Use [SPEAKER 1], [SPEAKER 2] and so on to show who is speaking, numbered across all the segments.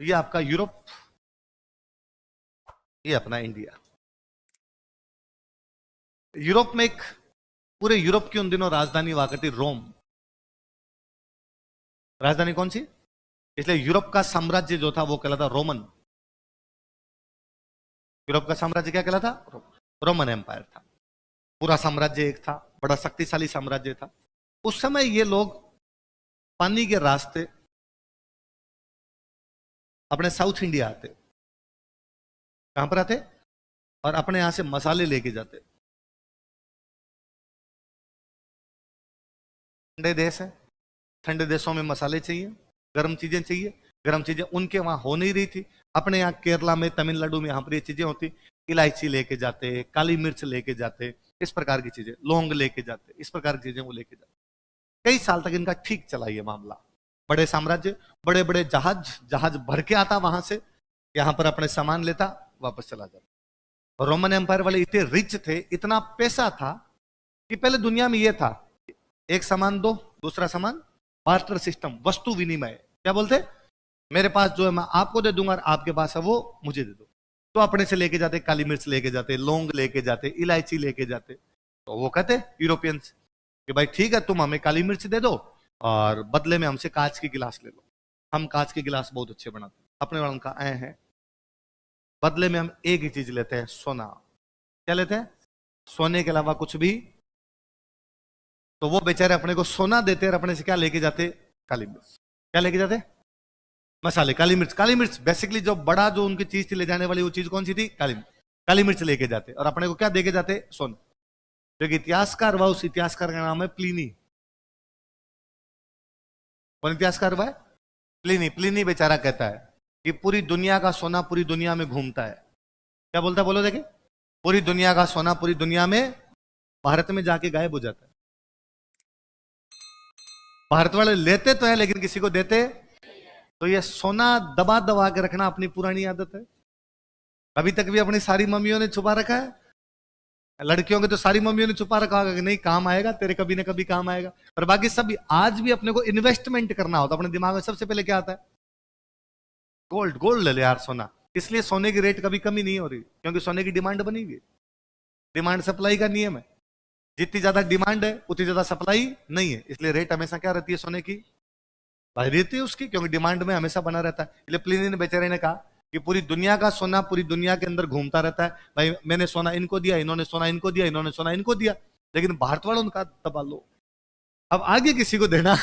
[SPEAKER 1] ये आपका यूरोप, ये अपना इंडिया। यूरोप में एक, पूरे यूरोप की उन दिनों राजधानी हुआ करती रोम। राजधानी कौन सी? इसलिए यूरोप का साम्राज्य जो था वो कहलाता रोमन। यूरोप का साम्राज्य क्या कहलाता? रोमन एम्पायर था। पूरा साम्राज्य एक था, बड़ा शक्तिशाली साम्राज्य था। उस समय ये लोग पानी के रास्ते अपने साउथ इंडिया आते। कहां पर आते? और अपने यहां से मसाले लेके जाते। ठंडे देश है, ठंडे देशों में मसाले चाहिए, गर्म चीजें चाहिए। गर्म चीजें उनके वहां हो नहीं रही थी। अपने यहाँ केरला में, तमिलनाडु में, यहां पर ये चीजें होती। इलायची लेके जाते, काली मिर्च लेके जाते, इस प्रकार की चीजें, लौंग लेके जाते, इस प्रकार की चीजें वो लेके जाते। कई साल तक इनका ठीक चला ये मामला। बड़े साम्राज्य, बड़े बड़े जहाज, जहाज भर के आता वहां से, यहां पर अपने सामान लेता, वापस चला जाता। और रोमन एम्पायर वाले इतने रिच थे, इतना पैसा था कि पहले दुनिया में ये था, एक सामान दो, दूसरा सामान, बार्टर सिस्टम, वस्तु विनिमय। क्या बोलते? मेरे पास जो है मैं आपको दे दूंगा और आपके पास है वो मुझे दे दो। तो अपने से लेके जाते, काली मिर्च लेके जाते, लौंग लेके जाते, इलायची लेके जाते। तो वो कहते यूरोपियंस कि भाई ठीक है, तुम हमें काली मिर्च दे दो और बदले में हमसे कांच की गिलास ले लो। हम कांच के गिलास बहुत अच्छे बनाते हैं। अपने वालों का ऐ है, बदले में हम एक ही चीज लेते हैं, सोना। क्या लेते हैं? सोने के अलावा कुछ भी। तो वो बेचारे अपने को सोना देते और अपने से क्या लेके जाते? काली मिर्च। क्या लेके जाते? मसाले, काली मिर्च। काली मिर्च बेसिकली जो बड़ा जो उनकी चीज थी ले जाने वाली, वो चीज कौन सी थी? काली मिर्च। काली मिर्च लेके जाते और अपने को क्या देके जाते? सोना। जो इतिहासकार हुआ, उस इतिहासकार का नाम है प्लिनी। कौन इतिहासकार हुआ है? प्लिनी। प्लिनी बेचारा कहता है कि पूरी दुनिया का सोना पूरी दुनिया में घूमता है। क्या बोलता है? बोलो देखे। पूरी दुनिया का सोना पूरी दुनिया में, भारत में जाके गायब हो जाता है। भारत वाले लेते तो है लेकिन किसी को देते। तो ये सोना दबा दबा के रखना अपनी पुरानी आदत है। अभी तक भी अपनी सारी मम्मियों ने छुपा रखा है। लड़कियों के तो सारी मम्मियों ने छुपा रखा होगा कि नहीं, काम आएगा तेरे, कभी ना कभी काम आएगा। और बाकी सब आज भी अपने को इन्वेस्टमेंट करना होता है, अपने दिमाग में सबसे पहले क्या आता है? गोल्ड। गोल्ड ले ले यार, सोना। इसलिए सोने की रेट कभी कमी नहीं हो रही, क्योंकि सोने की डिमांड बनी हुई है। डिमांड सप्लाई का नियम है। जितनी ज्यादा डिमांड है उतनी ज्यादा सप्लाई नहीं है, इसलिए रेट हमेशा क्या रहती है सोने की? भाई रहती है उसकी, क्योंकि डिमांड में हमेशा बना रहता है। इसलिए प्लिनी ने बेचारे ने कहा कि पूरी दुनिया का सोना पूरी दुनिया के अंदर घूमता रहता है। भाई मैंने सोना इनको दिया, इन्होंने सोना इनको दिया, इन्होंने सोना इनको दिया, लेकिन भारत वालों ने कहा दबा लो, अब आगे किसी को देना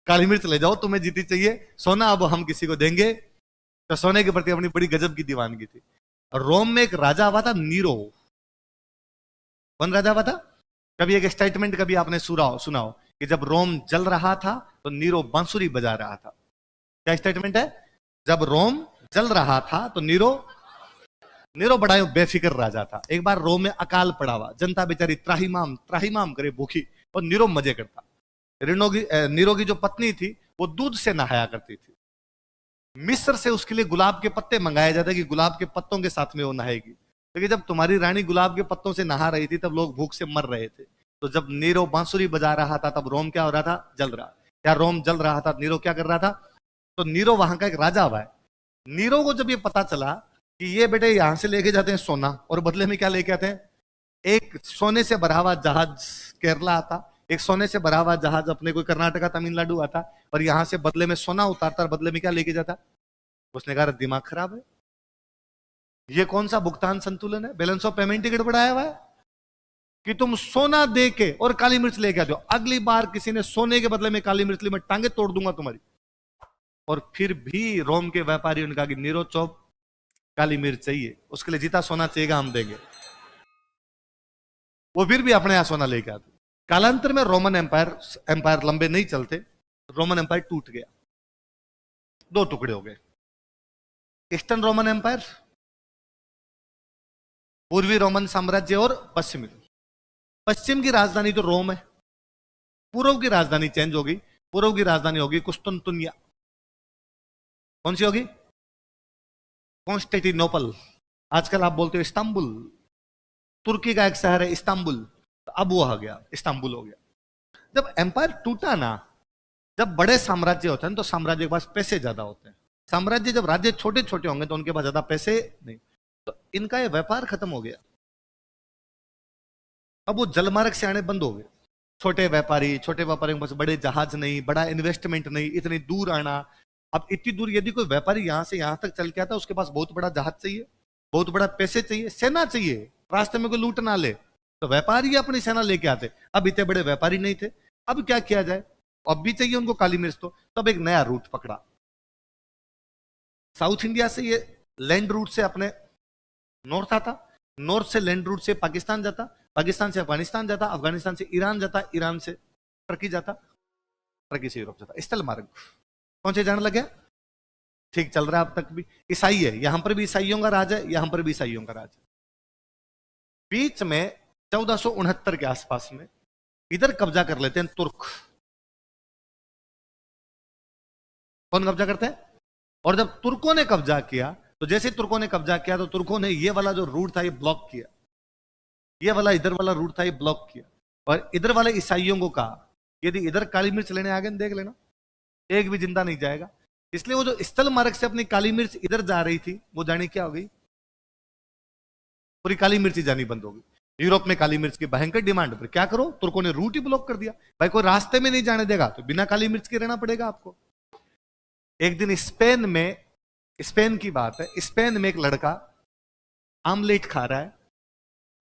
[SPEAKER 1] काली मिर्च ले जाओ, तुम्हें जीती चाहिए, सोना अब हम किसी को देंगे। तो सोने के प्रति अपनी बड़ी गजब की दीवानगी थी। और रोम में एक राजा हुआ था, नीरो। कौन राजा हुआ था? कभी एक स्टेटमेंट कभी आपने सुना हो कि जब रोम जल रहा था तो नीरो बांसुरी बजा रहा था। क्या स्टेटमेंट है? जब रोम जल रहा था तो नीरो बड़ा बेफिक्र राजा था। एक बार रोम में अकाल पड़ा हुआ, जनता बेचारी त्राहिमाम त्राहिमाम करे भूखी, और नीरो मजे करता। नीरो की जो पत्नी थी वो दूध से नहाया करती थी। मिस्र से उसके लिए गुलाब के पत्ते मंगाए जाते कि गुलाब के पत्तों के साथ में वो नहाएगी। लेकिन जब तुम्हारी रानी गुलाब के पत्तों से नहा रही थी तब लोग भूख से मर रहे थे। तो जब नीरो बांसुरी बजा रहा था तब रोम क्या हो रहा था? जल रहा। क्या रोम जल रहा था? नीरो क्या कर रहा था? तो नीरो वहां का एक राजा हुआ है। नीरो को जब ये पता चला कि ये बेटे यहां से लेके जाते हैं सोना और बदले में क्या लेके आते हैं? एक सोने से भरा हुआ जहाज केरला आता, एक सोने से भरा हुआ जहाज अपने कोई कर्नाटका तमिलनाडु आता, और यहां से बदले में सोना उतारता और बदले में क्या लेके जाता? उसने कहा दिमाग खराब है, ये कौन सा भुगतान संतुलन है? बैलेंस ऑफ पेमेंट ही गड़बड़ाया हुआ है कि तुम सोना दे के और काली मिर्च लेके आ जाओ। अगली बार किसी ने सोने के बदले में काली मिर्च ली, मैं टांगे तोड़ दूंगा तुम्हारी। और फिर भी रोम के व्यापारियों ने कहा कि नीरो चौप काली मिर्च चाहिए, उसके लिए जीता सोना चाहिएगा, हम देंगे। वो फिर भी अपने यहां सोना लेके आते। कालांतर में रोमन एम्पायर लंबे नहीं चलते, रोमन एम्पायर टूट गया, दो टुकड़े हो गए। ईस्टर्न रोमन एम्पायर, पूर्वी रोमन साम्राज्य, और पश्चिमी। पश्चिम की राजधानी तो रोम है, पूर्व की राजधानी चेंज होगी। पूर्व की राजधानी होगी कुस्तुनतुनिया। कौन सी होगी? कॉन्स्टेंटिनोपल। आजकल आप बोलते हो इस्तांबुल, तुर्की का एक शहर है इस्तांबुल, तो अब वो आ गया, इस्तांबुल हो गया। जब एम्पायर टूटा ना, जब बड़े साम्राज्य होते हैं तो साम्राज्य के पास पैसे ज्यादा होते हैं, साम्राज्य जब राज्य छोटे छोटे होंगे तो उनके पास ज्यादा पैसे नहीं, तो इनका ये व्यापार खत्म हो गया। अब वो जलमार्ग से आने बंद हो गए। छोटे व्यापारियों के पास बड़े जहाज नहीं, बड़ा इन्वेस्टमेंट नहीं, इतनी दूर आना। अब इतनी दूर यदि कोई व्यापारी यहां से यहां तक चल के आता, उसके पास बहुत बड़ा जहाज चाहिए, बहुत बड़ा पैसे चाहिए, सेना चाहिए, रास्ते में कोई लूट ना ले, तो व्यापारी अपनी सेना लेके आते। अब इतने बड़े व्यापारी नहीं थे। अब क्या किया जाए, अब भी चाहिए उनको काली मिर्च, तो तब एक नया रूट पकड़ा। साउथ इंडिया से ये लैंड रूट से अपने नॉर्थ आता, नॉर्थ से लैंड रूट से पाकिस्तान जाता, पाकिस्तान से अफगानिस्तान जाता, अफगानिस्तान से ईरान जाता, ईरान से टर्की जाता, टर्की से यूरोप जाता। स्थल मार्ग कौन से जाने लगे, ठीक चल रहा है अब तक भी। ईसाई है, यहां पर भी ईसाइयों का राज है, यहां पर भी ईसाइयों का राज है। बीच में 1469 के आसपास में इधर कब्जा कर लेते हैं तुर्क। कौन कब्जा करते हैं, और जब तुर्कों ने कब्जा किया, तो जैसे तुर्कों ने कब्जा किया तो तुर्कों ने ये वाला जो रूट था ये ब्लॉक किया, ये वाला इधर वाला रूट था ये ब्लॉक किया, और इधर वाले ईसाइयों को कहा यदि इधर काली मिर्च लेने आ गए देख लेना, एक भी जिंदा नहीं जाएगा। इसलिए वो जो स्थल मार्ग से अपनी काली मिर्च इधर जा रही थी, वो जानी क्या हो गई, पूरी काली मिर्च जानी बंद हो गई। यूरोप में काली मिर्च की भयंकर डिमांड, पर क्या करो, तुर्कों ने रूट ही ब्लॉक कर दिया। भाई कोई रास्ते में नहीं जाने देगा तो बिना काली मिर्च के रहना पड़ेगा आपको। एक दिन स्पेन में, स्पेन की बात है, स्पेन में एक लड़का आमलेट खा रहा है,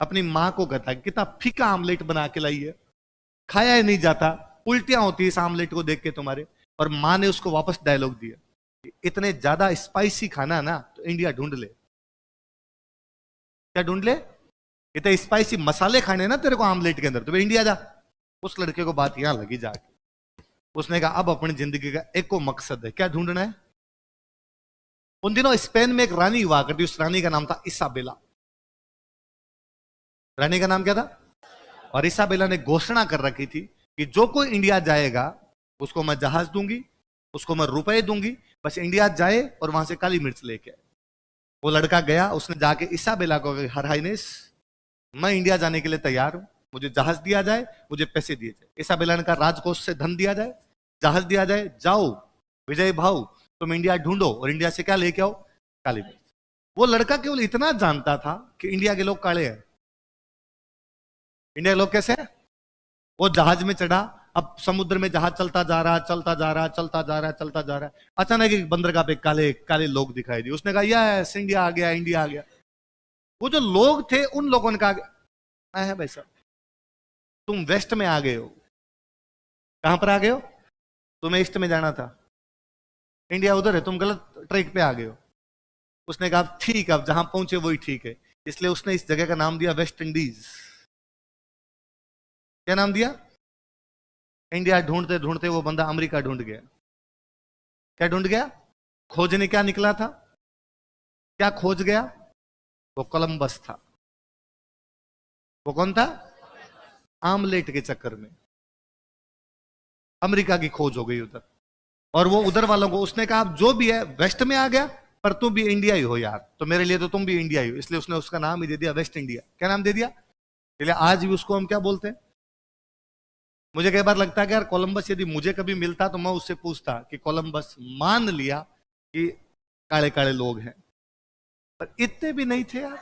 [SPEAKER 1] अपनी मां को कहता है कितना फीका आमलेट बना के लाई है, खाया ही नहीं जाता, उल्टियां होती है इस आमलेट को देख के तुम्हारे। और मां ने उसको वापस डायलॉग दिया, इतने ज्यादा स्पाइसी खाना ना तो इंडिया ढूंढ ले। क्या ढूंढ ले, इतने स्पाइसी मसाले खाने ना तेरे को आमलेट के अंदर, तो इंडिया जा। उस लड़के को बात यहां लगी जाके, उसने कहा अब अपनी जिंदगी का एक को मकसद है, क्या ढूंढना है। उन दिनों स्पेन में एक रानी हुआ करती, उस रानी का नाम था इसाबेला। रानी का नाम क्या था, और इसाबेला ने घोषणा कर रखी थी कि जो कोई इंडिया जाएगा उसको मैं जहाज दूंगी, उसको मैं रुपए दूंगी, बस इंडिया जाए और वहां से काली मिर्च लेके आए। वो लड़का गया, उसने जाके इसाबेला को, हर हाइनेस मैं इंडिया जाने के लिए तैयार हूं, मुझे जहाज दिया जाए, मुझे पैसे दिए जाए। इसाबेला ने कहा राजकोष से धन दिया जाए, जहाज दिया जाए, जाओ विजय भाव तुम इंडिया ढूंढो और इंडिया से क्या लेके आओ, काली मिर्च। वो लड़का केवल इतना जानता था कि इंडिया के लोग काले हैं। इंडिया के लोग कैसे हैं, वो जहाज में चढ़ा, अब समुद्र में जहाज चलता जा रहा, चलता जा रहा, चलता जा रहा, चलता जा रहा है, अचानक एक बंदरगाह पे काले काले लोग दिखाई दिए। उसने कहा यस इंडिया आ गया, इंडिया आ गया। वो जो लोग थे उन लोगों ने कहा मैं है भाई साहब, तुम वेस्ट में आ गए हो। कहां पर आ गए हो, तुम्हें ईस्ट में जाना था, इंडिया उधर है, तुम गलत ट्रैक पे आ गए हो। उसने कहा ठीक, अब जहां पहुंचे वही ठीक है। इसलिए उसने इस जगह का नाम दिया वेस्ट इंडीज। क्या नाम दिया, इंडिया ढूंढते ढूंढते वो बंदा अमेरिका ढूंढ गया। क्या ढूंढ गया, खोजने क्या निकला था, क्या खोज गया, वो कोलंबस था। वो कौन था, आमलेट के चक्कर में अमेरिका की खोज हो गई उधर। और वो उधर वालों को उसने कहा जो भी है वेस्ट में आ गया, पर तुम भी इंडिया ही हो यार, तो मेरे लिए तो तुम भी इंडिया ही हो। इसलिए उसने उसका नाम ही दे दिया वेस्ट इंडिया। क्या नाम दे दिया, इसलिए आज भी उसको हम क्या बोलते हैं। मुझे कई बार लगता है कि यार कोलंबस यदि मुझे कभी मिलता तो मैं उससे पूछता कि कोलंबस मान लिया कि काले काले लोग हैं, पर इतने भी नहीं थे यार,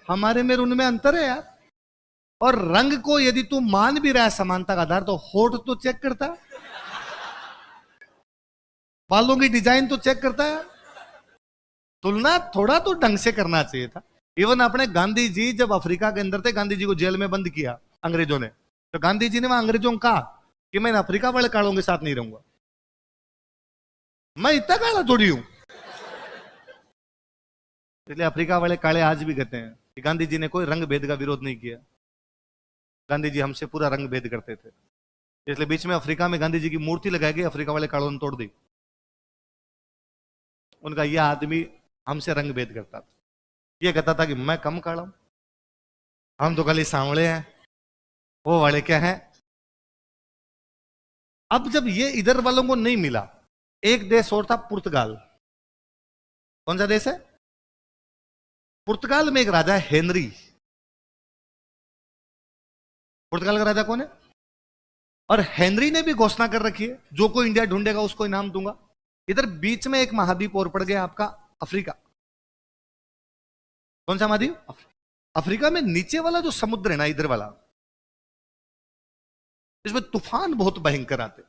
[SPEAKER 1] हमारे में उनमें अंतर है यार। और रंग को यदि तू मान भी रहा है समानता का आधार, तो होठ तो चेक करता है, बालों की डिजाइन तो चेक करता है। तुलना थोड़ा तो ढंग से करना चाहिए था। इवन अपने गांधी जी जब अफ्रीका के अंदर थे, गांधी जी को जेल में बंद किया अंग्रेजों ने, तो गांधी जी ने वहां अंग्रेजों को कहा कि मैं अफ्रीका वाले कालों के साथ नहीं रहूंगा, मैं इतना काला थोड़ी हूं। इसलिए अफ्रीका वाले काले आज भी कहते हैं कि गांधी जी ने कोई रंग भेद का विरोध नहीं किया, गांधी जी हमसे पूरा रंग भेद करते थे। इसलिए बीच में अफ्रीका में गांधी जी की मूर्ति लगाई गई, अफ्रीका वाले कालों ने तोड़ दी। उनका यह आदमी हमसे रंग भेद करता था, यह कहता था कि मैं कम काला हूं, हम तो खाली सांवले हैं, वो वाले क्या हैं। अब जब ये इधर वालों को नहीं मिला, एक देश और था पुर्तगाल। कौन सा देश है, पुर्तगाल में एक राजा है हेनरी। पुर्तगाल का राजा कौन है, और हेनरी ने भी घोषणा कर रखी है जो कोई इंडिया ढूंढेगा उसको इनाम दूंगा। इधर बीच में एक महाद्वीप और पड़ गया आपका अफ्रीका। कौन सा महाद्वीप? अफ्रीका में नीचे वाला जो समुद्र है ना, इधर वाला, इसमें तूफान बहुत भयंकर आते,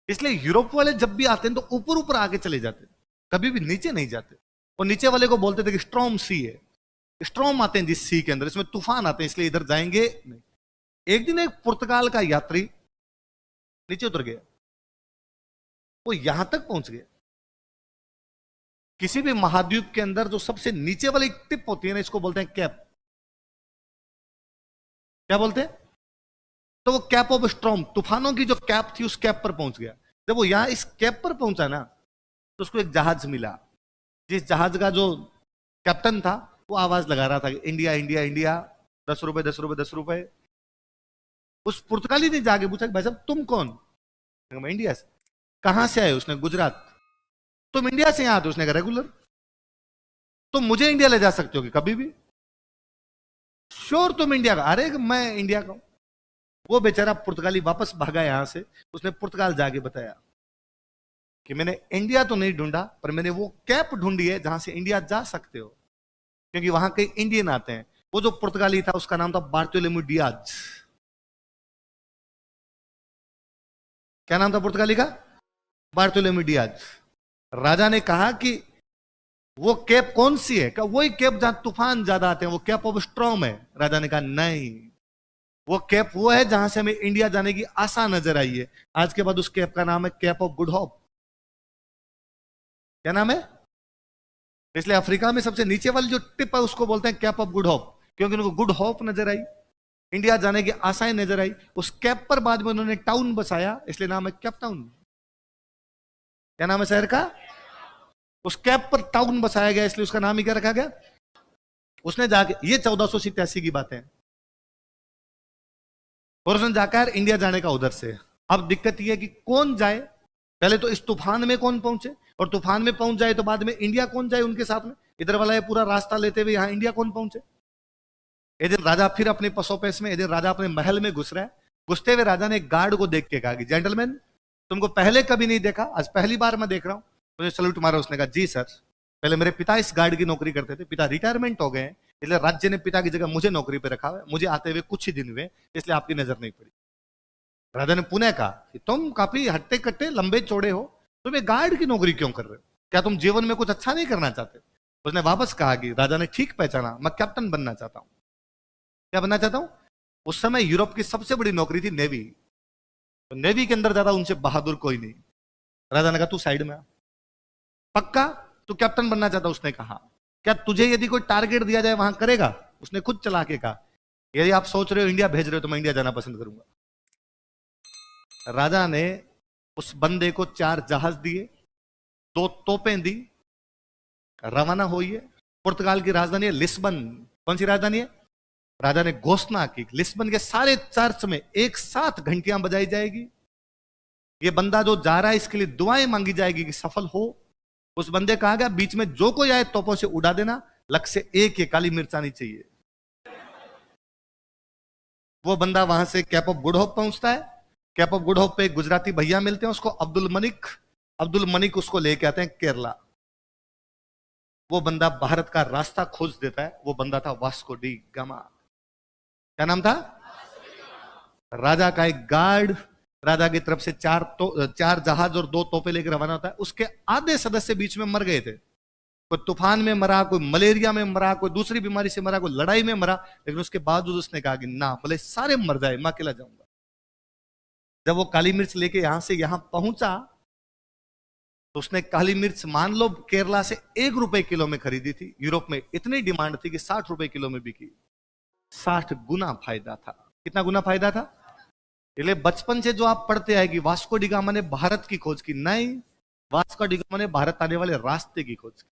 [SPEAKER 1] इसलिए यूरोप वाले जब भी आते हैं तो ऊपर ऊपर आगे चले जाते, कभी भी नीचे नहीं जाते। और नीचे वाले को बोलते थे कि स्ट्रॉम सी है, स्ट्रॉम आते हैं जिस सी के अंदर, इसमें तूफान आते हैं, इसलिए इधर जाएंगे नहीं। एक दिन एक पुर्तगाल का यात्री नीचे उतर गया, वो यहां तक पहुंच गया। किसी भी महाद्वीप के अंदर जो सबसे नीचे वाली टिप होती है ना, इसको बोलते हैं कैप। क्या बोलते हैं? तो वो कैप ऑफ स्ट्रॉम, तूफानों की जो कैप थी, उस कैप पर पहुंच गया। जब वो यहां इस कैप पर पहुंचा ना, तो उसको एक जहाज मिला, जिस जहाज का जो कैप्टन था वो आवाज लगा रहा था, इंडिया इंडिया इंडिया, 10 रुपए 10 रुपए 10 रुपए। उस पुर्तगाली ने जाके पूछा, भाई साहब तुम कौन? मैं इंडिया से। कहां से आए? उसने गुजरात। तुम इंडिया से यहां आते? उसने कहा रेगुलर। तुम मुझे इंडिया ले जा सकते हो कि कभी भी? श्योर तुम इंडिया का? अरे मैं इंडिया का हूं। वो बेचारा पुर्तगाली वापस भागा यहां से। उसने पुर्तगाल जाके बताया कि मैंने इंडिया तो नहीं ढूंढा, पर मैंने वो कैप ढूंढी है जहां से इंडिया जा सकते हो, क्योंकि वहां कई इंडियन आते हैं। वो जो पुर्तगाली था उसका नाम था बार्टोलोम्यू डियाज। क्या नाम था पुर्तगाली का? बार्टोलोम्यू डियाज। राजा ने कहा कि वो कैप कौन सी है? कहा वही कैप जहां तूफान ज्यादा आते हैं, वो कैप ऑफ स्ट्रॉम है। राजा ने कहा नहीं, वो कैप वो है जहां से हमें इंडिया जाने की आशा नजर आई है। आज के बाद उस कैप का नाम है कैप ऑफ गुड होप। क्या नाम है? इसलिए अफ्रीका में सबसे नीचे वाली जो टिप है उसको बोलते हैं कैप ऑफ गुड होप, क्योंकि उनको गुड होप नजर आई, इंडिया जाने की आशाएं नजर आई। उस कैप पर बाद में उन्होंने टाउन बसाया, इसलिए नाम है कैप टाउन। क्या नाम है शहर का? उस कैप पर टाउन बसाया गया, इसलिए उसका नाम ही क्या रखा गया? उसने जाके, ये 1487 की बात है, और उसने जाकर इंडिया जाने का उधर से। अब दिक्कत यह है कि कौन जाए? पहले तो इस तूफान में कौन पहुंचे, और तूफान में पहुंच जाए तो बाद में इंडिया कौन जाए उनके साथ में? इधर वाला ये पूरा रास्ता लेते हुए यहां इंडिया कौन पहुंचे? एक दिन राजा फिर अपने पसोपेश में, एक दिन राजा अपने महल में घुस रहा है। घुसते हुए राजा ने एक गार्ड को देख के कहा कि जेंटलमैन, तुमको पहले कभी नहीं देखा, आज पहली बार मैं देख रहा हूं। मुझे सल्यूट मारा। उसने कहा जी सर, पहले मेरे पिता इस गार्ड की नौकरी करते थे, पिता रिटायरमेंट हो गए हैं, इसलिए राज्य ने पिता की जगह मुझे नौकरी पे रखा है। मुझे आते हुए कुछ ही दिन हुए, इसलिए आपकी नजर नहीं पड़ी। राजा ने पुनः कहा कि तुम काफी हट्टे कट्टे लंबे चौड़े हो, तुम एक गार्ड की नौकरी क्यों कर रहे हो? क्या तुम जीवन में कुछ अच्छा नहीं करना चाहते? उसने वापस कहा कि राजा ने ठीक पहचाना, मैं कैप्टन बनना चाहता हूं। क्या बनना चाहता हूं? उस समय यूरोप की सबसे बड़ी नौकरी थी नेवी, तो नेवी के अंदर ज्यादा उनसे बहादुर कोई नहीं। राजा ने कहा तू साइड में आ। पक्का तू कैप्टन बनना चाहता? उसने कहा क्या तुझे यदि कोई टारगेट दिया जाए वहां करेगा? उसने खुद चला के कहा यदि आप सोच रहे हो इंडिया भेज रहे हो तो मैं इंडिया जाना पसंद करूंगा। राजा ने उस बंदे को 4 जहाज दिए, 2 तोपें दी, रवाना हुई है। पुर्तगाल की राजधानी है लिस्बन। कौन सी राजधानी है? राजा ने घोषणा की लिस्बन के सारे चर्च में एक साथ घंटियां बजाई जाएगी। ये बंदा जो जा रहा है इसके लिए दुआएं मांगी जाएगी कि सफल हो। उस बंदे कहा गया बीच में जो कोई आए तोपों से उड़ा देना, लक्ष्य से एक काली मिर्च आनी चाहिए। वो बंदा वहां से कैप ऑफ गुड होप पहुंचता है। कैप ऑफ गुड होप पे एक गुजराती भैया मिलते हैं, उसको अब्दुल मनिक उसको लेके आते हैं केरला। वो बंदा भारत का रास्ता खोज देता है। वो बंदा था वास्को डी गामा। क्या नाम था? राजा का एक गार्ड राजा की तरफ से 4 जहाज और 2 तोपे लेकर रवाना होता है। उसके आधे सदस्य बीच में मर गए थे। कोई तूफान में मरा, कोई मलेरिया में मरा, कोई दूसरी बीमारी से मरा, कोई लड़ाई में मरा, लेकिन उसके बावजूद उसने कहा कि ना, भले सारे मर जाए मैं अकेला जाऊंगा। जब वो काली मिर्च लेके यहां से यहां पहुंचा तो उसने काली मिर्च मान लो केरला से 1 रुपए किलो में खरीदी थी। यूरोप में इतनी डिमांड थी कि 60 रुपए किलो में बिकी। 60 गुना फायदा था। कितना गुना फायदा था? इसलिए बचपन से जो आप पढ़ते आए कि वास्को डी गामा ने भारत की खोज की, नहीं, वास्को डी गामा ने भारत आने वाले रास्ते की खोज की।